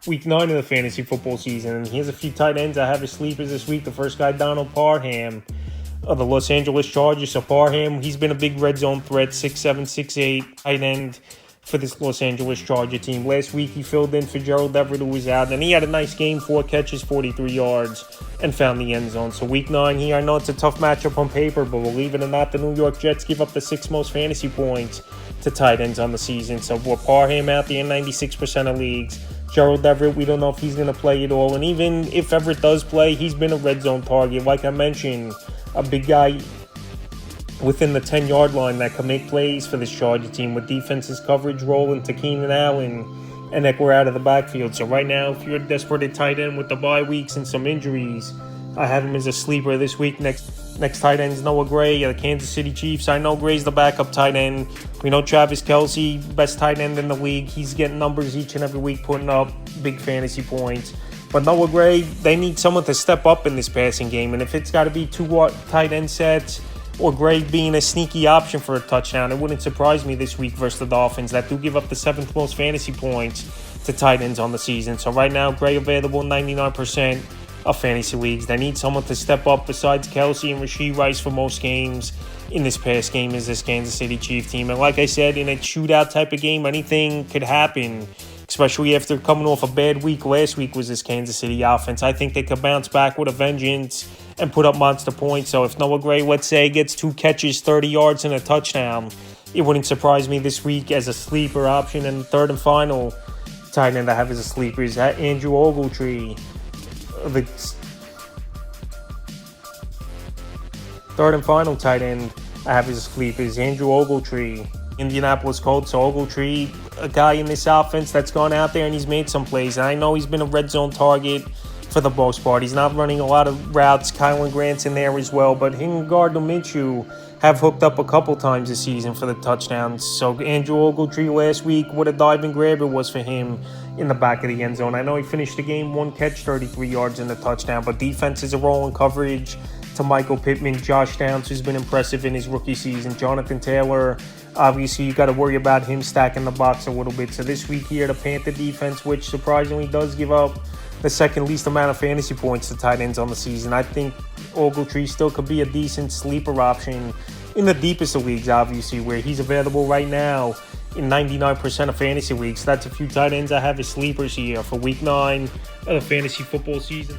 Week 9 of the fantasy football season. And here's a few tight ends I have as sleepers this week. The first guy, Donald Parham of the Los Angeles Chargers. So Parham, he's been a big red zone threat, 6'7", 6'8", tight end for this Los Angeles Charger team. Last week, he filled in for Gerald Everett, who was out, and he had a nice game, 4 catches, 43 yards, and found the end zone. So week 9 here, I know it's a tough matchup on paper, but believe it or not, the New York Jets give up the 6th most fantasy points to tight ends on the season. So with Parham out there in 96% of leagues, Gerald Everett, we don't know if he's going to play at all. And even if Everett does play, he's been a red zone target. Like I mentioned, a big guy within the 10-yard line that can make plays for this Charger team with defense's coverage rolling to Keenan Allen and Eckler out of the backfield. So right now, if you're desperate at tight end with the bye weeks and some injuries, I have him as a sleeper this week. Next tight end is Noah Gray of the Kansas City Chiefs. I know Gray's the backup tight end. We know Travis Kelce, best tight end in the league. He's getting numbers each and every week, putting up big fantasy points. But Noah Gray, they need someone to step up in this passing game. And if it's got to be 2 tight end sets or Gray being a sneaky option for a touchdown, it wouldn't surprise me this week versus the Dolphins that do give up the 7th most fantasy points to tight ends on the season. So right now, Gray available 99% of fantasy leagues. They need someone to step up besides Kelce and Rashee Rice for most games in this past game is this Kansas City Chiefs team. And like I said, in a shootout type of game, anything could happen, especially after coming off a bad week. Last week was this Kansas City offense. I think they could bounce back with a vengeance and put up monster points. So if Noah Gray, let's say, gets 2 catches, 30 yards, and a touchdown, it wouldn't surprise me this week as a sleeper option. And the third and final tight end I have as a sleeper is Andrew Ogletree. The third and final tight end I have as a sleeper is Andrew Ogletree, Indianapolis Colts. So Ogletree, a guy in this offense that's gone out there and he's made some plays. And I know he's been a red zone target for the most part. He's not running a lot of routes. Kylan Grant's in there as well. But him and Gardner Minshew have hooked up a couple times this season for the touchdowns. So Andrew Ogletree last week, what a dive and grab it was for him in the back of the end zone. I know he finished the game 1 catch, 33 yards and a touchdown. But defense is a rolling coverage to Michael Pittman, Josh Downs, who's been impressive in his rookie season, Jonathan Taylor. Obviously, you got to worry about him stacking the box a little bit. So this week here, the Panther defense, which surprisingly does give up the second least amount of fantasy points to tight ends on the season. I think Ogletree still could be a decent sleeper option in the deepest of leagues, obviously, where he's available right now in 99% of fantasy leagues. So that's a few tight ends I have as sleepers here for week 9 of the fantasy football season.